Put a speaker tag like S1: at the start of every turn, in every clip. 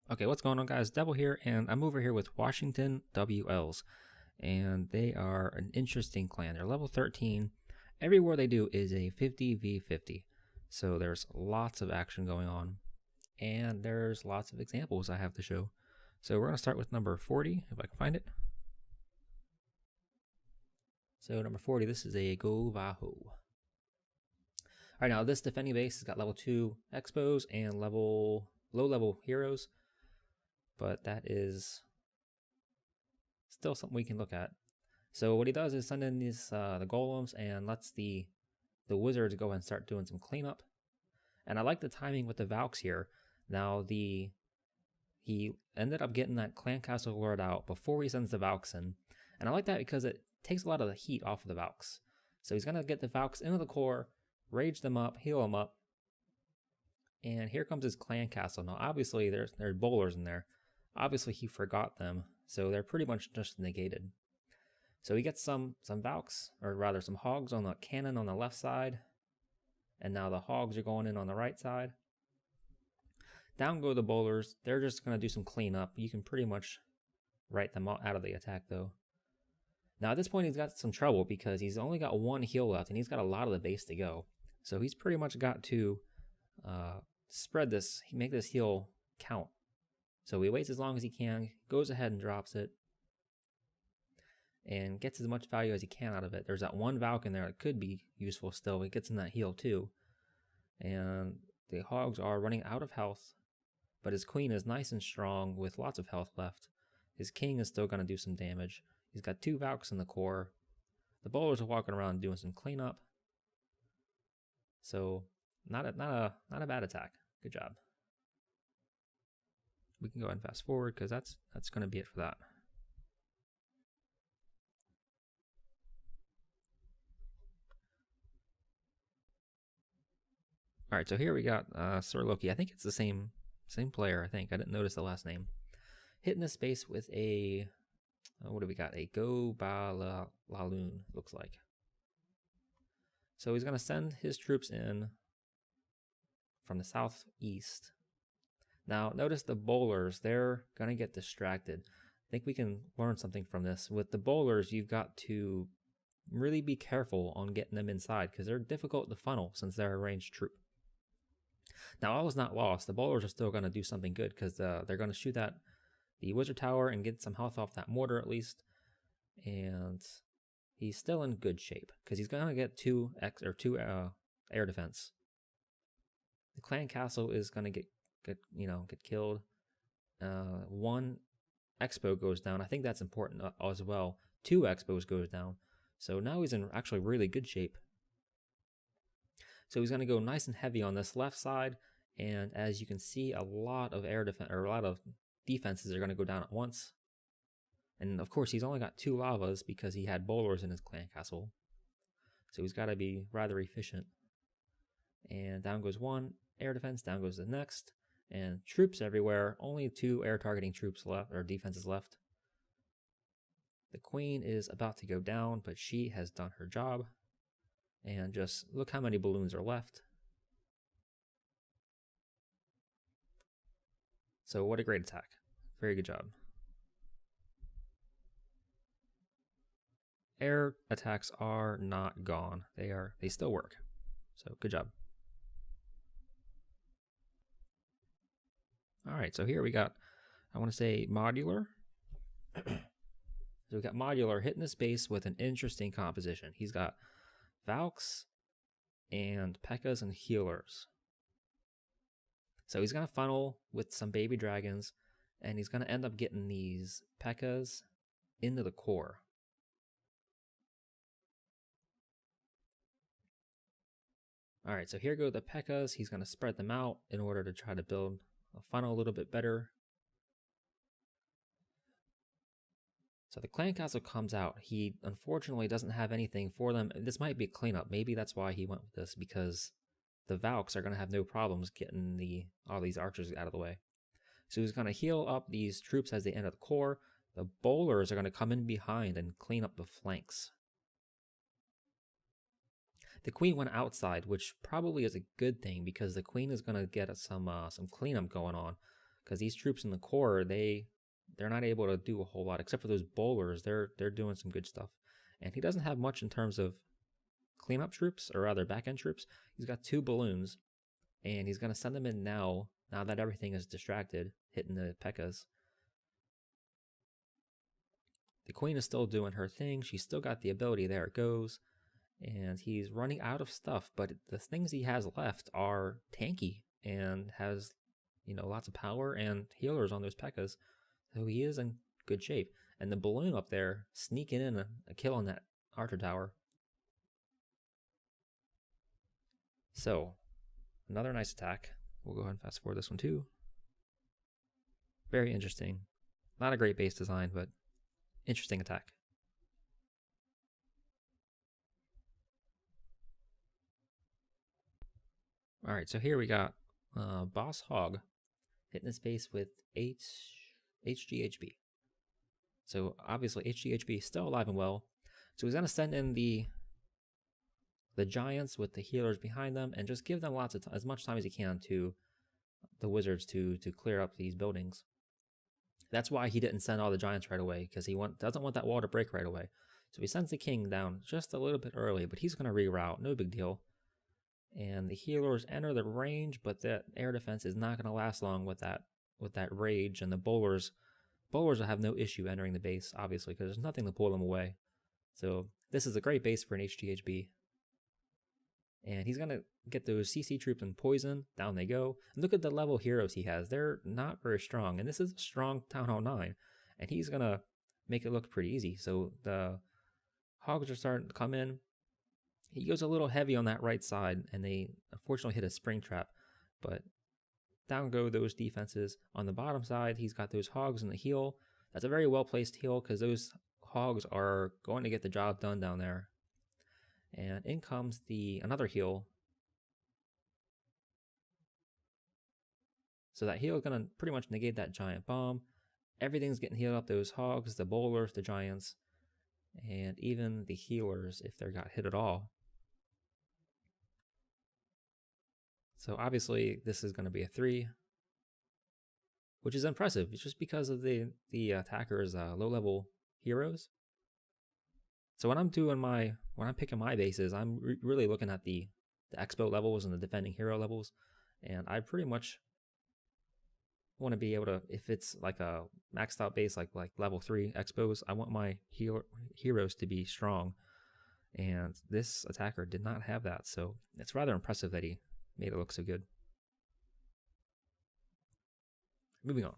S1: Okay, what's going on, guys? devhl here, and I'm over here with Washington WLs, and they are an interesting clan. They're level 13. Every war they do is a 50v50, so there's lots of action going on, and there's lots of examples I have to show. So we're going to start with number 40, if I can find it. So number 40, this is a GoVaHo. Alright, now this defending base has got level 2 expos and low-level heroes, but that is still something we can look at. So what he does is send in these the golems and lets the wizards go and start doing some cleanup. And I like the timing with the Valks here. Now he ended up getting that clan castle lord out before he sends the Valks in, and I like that because it takes a lot of the heat off of the Valks. So he's gonna get the Valks into the core, rage them up, heal them up, and here comes his clan castle. Now obviously there's bowlers in there. Obviously he forgot them, so they're pretty much just negated. So he gets some Valks, or rather some hogs on the cannon on the left side, and now the hogs are going in on the right side. Down go the bowlers. They're just going to do some cleanup. You can pretty much write them out of the attack though. Now at this point he's got some trouble because he's only got one heal left and he's got a lot of the base to go. So he's pretty much got to spread this, make this heal count. So he waits as long as he can, goes ahead and drops it, and gets as much value as he can out of it. There's that one Valk in there that could be useful still. It gets in that heal too. And the hogs are running out of health, but his queen is nice and strong with lots of health left. His king is still going to do some damage. He's got two Valks in the core. The bowlers are walking around doing some cleanup. So not a bad attack. Good job. We can go ahead and fast forward because that's going to be it for that. All right, so here we got Sir Loki. I think it's the same player. I think I didn't notice the last name. Hitting the space with a what do we got? A GoBoLaLoon, looks like. So he's going to send his troops in from the southeast. Now, notice the bowlers, they're going to get distracted. I think we can learn something from this. With the bowlers, you've got to really be careful on getting them inside because they're difficult to funnel since they're a ranged troop. Now, all is not lost. The bowlers are still going to do something good because they're going to shoot at the wizard tower and get some health off that mortar at least. And he's still in good shape because he's going to get two air defense. The clan castle is going to get killed. One expo goes down. I think that's important as well. Two expos goes down. So now he's in actually really good shape. So he's going to go nice and heavy on this left side, and as you can see, a lot of air defense or a lot of defenses are going to go down at once. And of course, he's only got two lavas because he had bowlers in his clan castle. So he's got to be rather efficient. And down goes one air defense, down goes the next. And troops everywhere, only two air targeting troops left, or defenses left. The queen is about to go down, but she has done her job. And just look how many balloons are left. So what a great attack. Very good job. Air attacks are not gone. They still work. So good job. All right, so here we got, I want to say modular. So we got modular hitting the space with an interesting composition. He's got Valks and P.E.K.K.A.s and healers. So he's going to funnel with some baby dragons, and he's going to end up getting these P.E.K.K.A.s into the core. All right, so here go the P.E.K.K.A.s. He's going to spread them out in order to try to build a funnel a little bit better. So the clan castle comes out. He unfortunately doesn't have anything for them. This might be a cleanup. Maybe that's why he went with this, because the Valks are going to have no problems getting all these archers out of the way. So he's going to heal up these troops as they enter the core. The bowlers are going to come in behind and clean up the flanks. The queen went outside, which probably is a good thing because the queen is going to get some cleanup going on. because these troops in the core, they're not able to do a whole lot except for those bowlers. They're doing some good stuff, and he doesn't have much in terms of cleanup troops, or rather back end troops. He's got 2 balloons, and he's gonna send them in now that everything is distracted, hitting the P.E.K.K.A.s. The queen is still doing her thing. She's still got the ability. There it goes. And he's running out of stuff, but the things he has left are tanky and has, lots of power and healers on those P.E.K.K.A.s. So he is in good shape. And the balloon up there sneaking in a kill on that archer tower. So another nice attack. We'll go ahead and fast forward this one too. Very interesting. Not a great base design, but interesting attack. Alright, so here we got Boss Hog hitting his base with HGHB. So obviously HGHB is still alive and well. So he's going to send in the giants with the healers behind them and just give them as much time as he can to the wizards to clear up these buildings. That's why he didn't send all the giants right away, because he doesn't want that wall to break right away. So he sends the king down just a little bit early, but he's going to reroute, no big deal. And the healers enter the range, but that air defense is not going to last long with that rage, and the bowlers will have no issue entering the base, obviously, because there's nothing to pull them away. So this is a great base for an HGHB. And he's going to get those CC troops and poison. Down they go. And look at the level heroes he has. They're not very strong. And this is a strong Town Hall 9. And he's going to make it look pretty easy. So the hogs are starting to come in. He goes a little heavy on that right side. And they unfortunately hit a spring trap. But down go those defenses. On the bottom side, he's got those hogs in the heal. That's a very well-placed heal, because those hogs are going to get the job done down there. And in comes another heal. So that heal is going to pretty much negate that giant bomb. Everything's getting healed up. Those hogs, the bowlers, the giants, and even the healers if they got hit at all. So obviously this is going to be a 3, which is impressive. It's just because of the attacker's low-level heroes. So when I'm picking my bases, I'm really looking at the expo levels and the defending hero levels, and I pretty much want to be able to, if it's like a maxed out base like level 3 expos, I want my heroes to be strong, and this attacker did not have that, so it's rather impressive that he made it look so good. Moving on.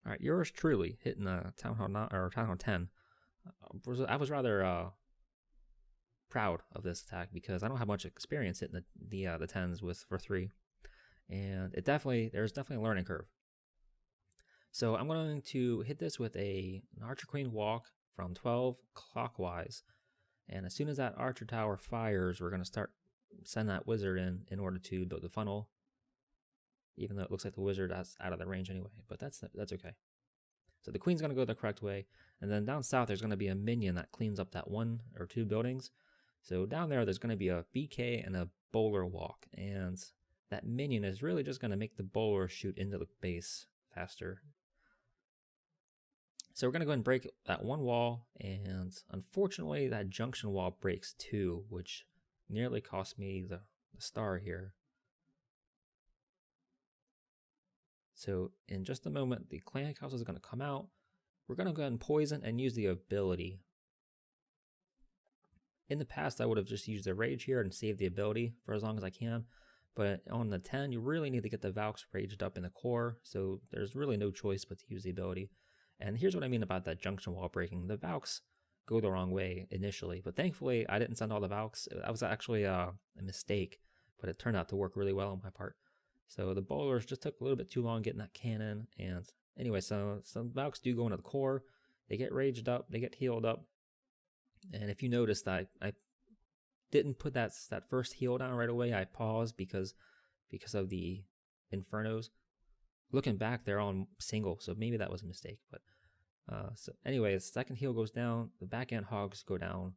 S1: All right, yours truly hitting a Town Hall 9 or Town Hall 10. I was rather proud of this attack, because I don't have much experience hitting the 10s for 3, and there's definitely a learning curve. So I'm going to hit this with an Archer Queen walk from 12 clockwise, and as soon as that Archer Tower fires, we're going to send that wizard in order to build the funnel. Even though it looks like the wizard is out of the range anyway, but that's okay. So the queen's going to go the correct way, and then down south there's going to be a minion that cleans up that 1 or 2 buildings. So down there's going to be a BK and a bowler walk, and that minion is really just going to make the bowler shoot into the base faster. So we're going to go ahead and break that 1 wall, and unfortunately that junction wall breaks too, which nearly cost me the star here. So in just a moment, the clan council is going to come out. We're going to go ahead and poison and use the ability. In the past, I would have just used the rage here and saved the ability for as long as I can. But on the 10, you really need to get the Valks raged up in the core. So there's really no choice but to use the ability. And here's what I mean about that junction wall breaking. The Valks go the wrong way initially. But thankfully, I didn't send all the Valks. That was actually a mistake. But it turned out to work really well on my part. So the bowlers just took a little bit too long getting that cannon. And anyway, so some Valks do go into the core. They get raged up. They get healed up. And if you notice that I didn't put that first heal down right away, I paused because of the Infernos. Looking back, they're on single, so maybe that was a mistake. But so anyway, the second heal goes down. The back end hogs go down.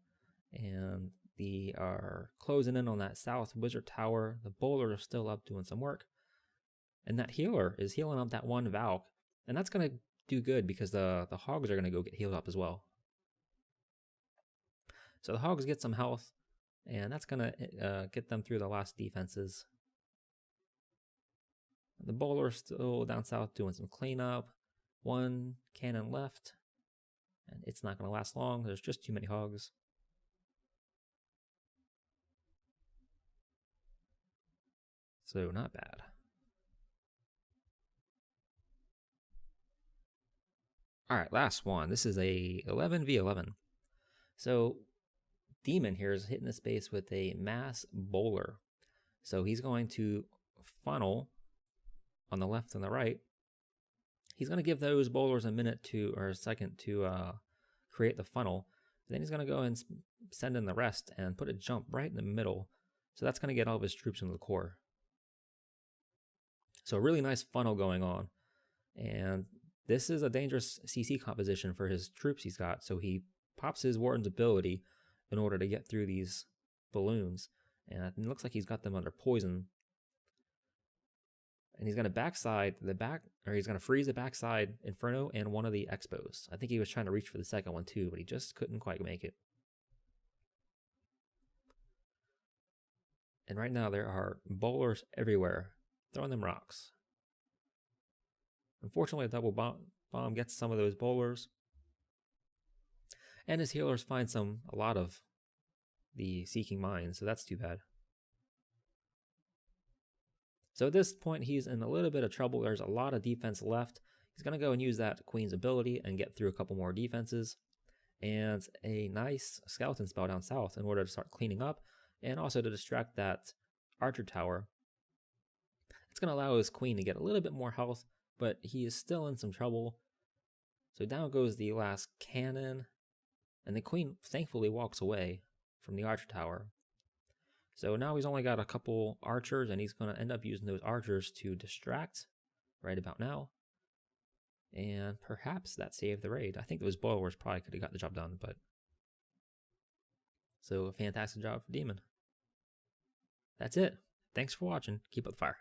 S1: And They are closing in on that south wizard tower. The bowlers are still up doing some work. And that healer is healing up that one Valk. And that's going to do good because the hogs are going to go get healed up as well. So the hogs get some health, and that's going to get them through the last defenses. The bowler's still down south doing some cleanup. One cannon left, and it's not going to last long. There's just too many hogs. So not bad. All right, last one. This is a 11v11. So Demon here is hitting the space with a mass bowler. So he's going to funnel on the left and the right. He's going to give those bowlers a minute to, or a second to create the funnel. Then he's going to go and send in the rest and put a jump right in the middle. So that's going to get all of his troops into the core. So a really nice funnel going on. And this is a dangerous CC composition for his troops he's got. So he pops his Warden's ability in order to get through these balloons. And it looks like he's got them under poison. And he's going to he's going to freeze the backside Inferno and one of the Expos. I think he was trying to reach for the second one too, but he just couldn't quite make it. And right now there are bowlers everywhere, throwing them rocks. Unfortunately, a double bomb gets some of those bowlers. And his healers find a lot of the Seeking Mines, so that's too bad. So at this point, he's in a little bit of trouble. There's a lot of defense left. He's going to go and use that Queen's ability and get through a couple more defenses. And a nice skeleton spell down south in order to start cleaning up and also to distract that archer tower. It's going to allow his queen to get a little bit more health, but he is still in some trouble. So down goes the last cannon. And the queen thankfully walks away from the archer tower. So now he's only got a couple archers, and he's going to end up using those archers to distract right about now. And perhaps that saved the raid. I think those bowlers probably could have got the job done, but... So a fantastic job for Demon. That's it. Thanks for watching. Keep up the fire.